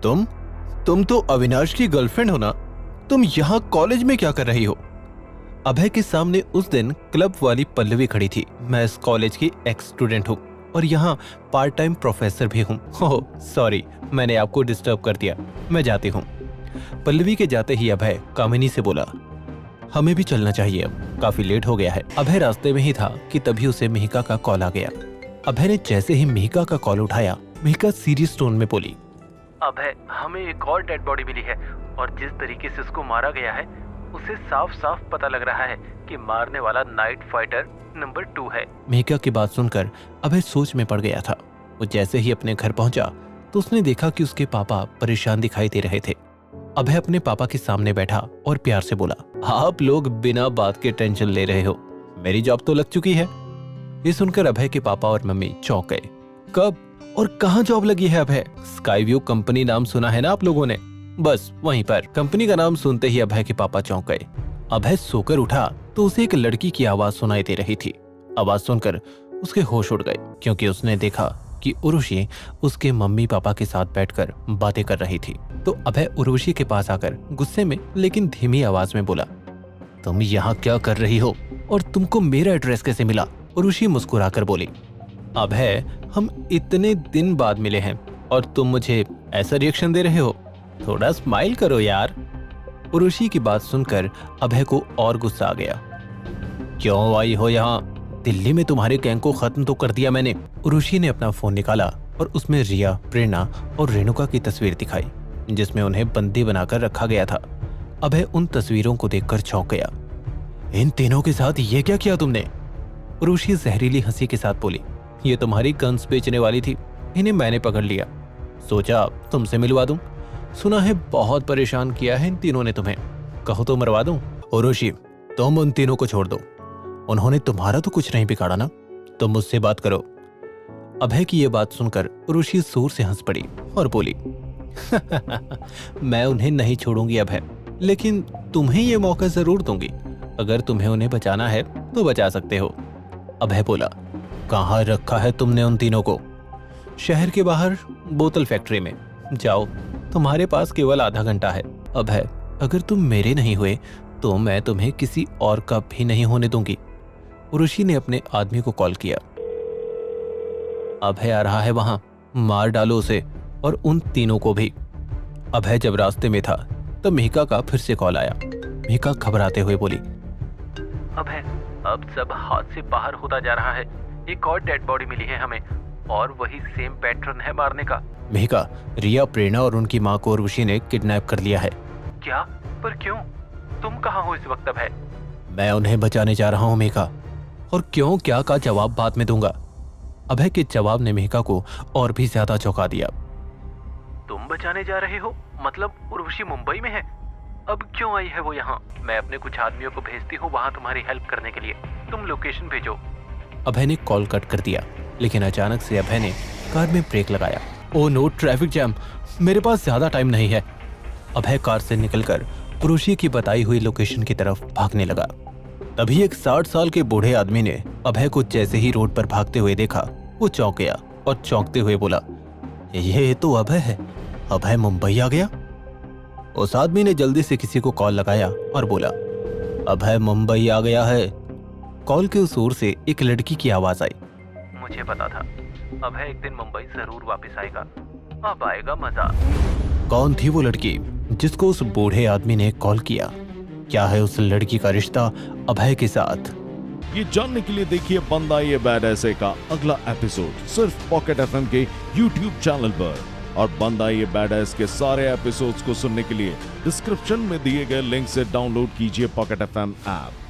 तुम तुम तो अविनाश की गर्लफ्रेंड हो ना? तुम यहाँ कॉलेज में क्या कर रही हो? अभय के सामने उस दिन क्लब वाली पल्लवी खड़ी थी। मैं इस कॉलेज की एक्स स्टूडेंट हूँ और यहाँ पार्ट टाइम प्रोफेसर भी हूँ। ओह सॉरी, मैंने आपको डिस्टर्ब कर दिया, मैं जाती हूँ। पल्लवी के जाते ही अभय कामिनी से बोला, हमें भी चलना चाहिए, अब काफी लेट हो गया है। अभय रास्ते में ही था कि तभी उसे मिहिका का कॉल आ गया। अभय ने जैसे ही मिहिका का कॉल उठाया, मिहिका सीरियस टोन में बोली, अभय, हमें एक और डेड बॉडी मिली है और जिस तरीके से उसको मारा गया है उसे साफ साफ पता लग रहा है कि मारने वाला नाइट फाइटर नंबर 2 है। मिहिका की बात सुनकर अभय सोच में पड़ गया था। वो जैसे ही अपने घर पहुंचा तो उसने देखा कि उसके पापा परेशान दिखाई दे रहे थे। अभय अपने पापा के सामने बैठा और प्यार से बोला, आप लोग बिना बात के टेंशन ले रहे हो, मेरी जॉब तो लग चुकी है। ये सुनकर अभय के पापा और मम्मी चौंक गए। कब और कहाँ जॉब लगी है अभय? स्काई व्यू कंपनी नाम सुना है ना आप लोगों ने? बस वहीं पर। कंपनी का नाम सुनते ही अभय के पापा चौंक गए। अभय सोकर उठा तो उसे एक लड़की की आवाज सुनाई दे रही थी। आवाज सुनकर उसके होश उड़ गए क्योंकि उसने देखा कि उर्वशी उसके मम्मी पापा के साथ बैठकर बातें कर रही थी। तो अभय उर्वशी के पास आकर गुस्से में लेकिन धीमी आवाज में बोला, तुम यहाँ क्या कर रही हो और तुमको मेरा एड्रेस कैसे मिला? उर्वशी मुस्कुराकर बोली, अभय, हम इतने दिन बाद मिले हैं और तुम मुझे ऐसा रिएक्शन दे रहे हो? थोड़ा स्माइल करो यार। उर्वशी की बात सुनकर अभय को और गुस्सा आ गया। क्यों आई हो यहाँ? दिल्ली में तुम्हारे गैंग को खत्म तो कर दिया मैंने। उर्वशी ने अपना फोन निकाला और उसमें रिया, प्रेरणा और रेणुका की तस्वीर दिखाई जिसमें उन्हें बंदी बनाकर रखा गया था। अभय उन तस्वीरों को देखकर चौंक गया। इन तीनों के साथ ये क्या किया तुमने? उर्वशी जहरीली हंसी के साथ बोली, ये तुम्हारी गन्स बेचने वाली थी, इन्हें मैंने पकड़ लिया, सोचा तुमसे मिलवा दूं। सुना है बहुत परेशान किया है इन तीनों ने तुम्हें, कहो तो मरवा दूं। उर्वशी, तुम उन तीनों को छोड़ दो, उन्होंने तुम्हारा तो कुछ नहीं बिगाड़ा ना, तुम मुझसे बात करो। अभय की ये बात सुनकर उर्वशी जोर से हंस पड़ी और बोली, मैं उन्हें नहीं छोड़ूंगी अभय, लेकिन तुम्हें ये मौका जरूर दूंगी। अगर तुम्हें उन्हें बचाना है तो बचा सकते हो। अभय बोला, कहाँ रखा है तुमने उन तीनों को? शहर के बाहर बोतल फैक्ट्री में। जाओ, तुम्हारे पास केवल आधा घंटा है। अभय, अगर तुम मेरे नहीं हुए तो मैं तुम्हें किसी और का भी नहीं होने दूंगी। उर्वशी ने अपने आदमी को कॉल किया। अभय आ रहा है वहां, मार डालो उसे और उन तीनों को भी। अभय जब रास्ते में था तब मिहिका का फिर से कॉल आया। मिहिका घबराते हुए बोली, अभय, अब सब हाथ से बाहर होता जा रहा है। एक और डेड बॉडी मिली है हमें और वही सेम पैटर्न है मारने का। मिहिका, रिया, प्रेरणा और उनकी माँ को उर्वशी ने किडनैप कर लिया है। क्या? पर क्यों? तुम कहाँ हो इस वक्त अभय? मैं उन्हें बचाने जा रहा हूँ मिहिका, और क्यों क्या का जवाब बाद में दूंगा। अभय के जवाब ने मिहिका को और भी ज्यादा चौंका दिया। तुम बचाने जा रहे हो? मतलब उर्वशी मुंबई में है? अब क्यों आई है वो यहाँ? मैं अपने कुछ आदमियों को भेजती हूँ वहाँ तुम्हारी हेल्प करने के लिए, तुम लोकेशन भेजो। अभय ने कॉल कट कर दिया, लेकिन अचानक से अभय ने कार में ब्रेक लगाया। ओ नो, ट्रैफिक जैम, मेरे पास ज्यादा टाइम नहीं है। अभय कार से निकलकर उर्वशी की बताई हुई लोकेशन की तरफ भागने लगा। तभी एक 60 साल के बूढ़े आदमी ने अभय को जैसे ही रोड पर भागते हुए देखा, वो चौंक गया और चौंकते हुए बोला, ये तो अभय है, अभय मुंबई आ गया। उस आदमी ने जल्दी से किसी को कॉल लगाया और बोला, अभय मुंबई आ गया है। कॉल के उस ओर से एक लड़की की आवाज आई, मुझे पता था अभय एक दिन मुंबई जरूर वापस आएगा, अब आएगा मजा। कौन थी वो लड़की जिसको उस बूढ़े आदमी ने कॉल किया? क्या है उस लड़की का रिश्ता अभय के साथ? ये जानने के लिए देखिए बंदा ये बैड ऐसे का अगला एपिसोड सिर्फ पॉकेट एफएम के YouTube चैनल पर। और बंदा ये बैड ऐस के सारे एपिसोड्स को सुनने के लिए डिस्क्रिप्शन में दिए गए लिंक से डाउनलोड कीजिए पॉकेट एफएम ऐप।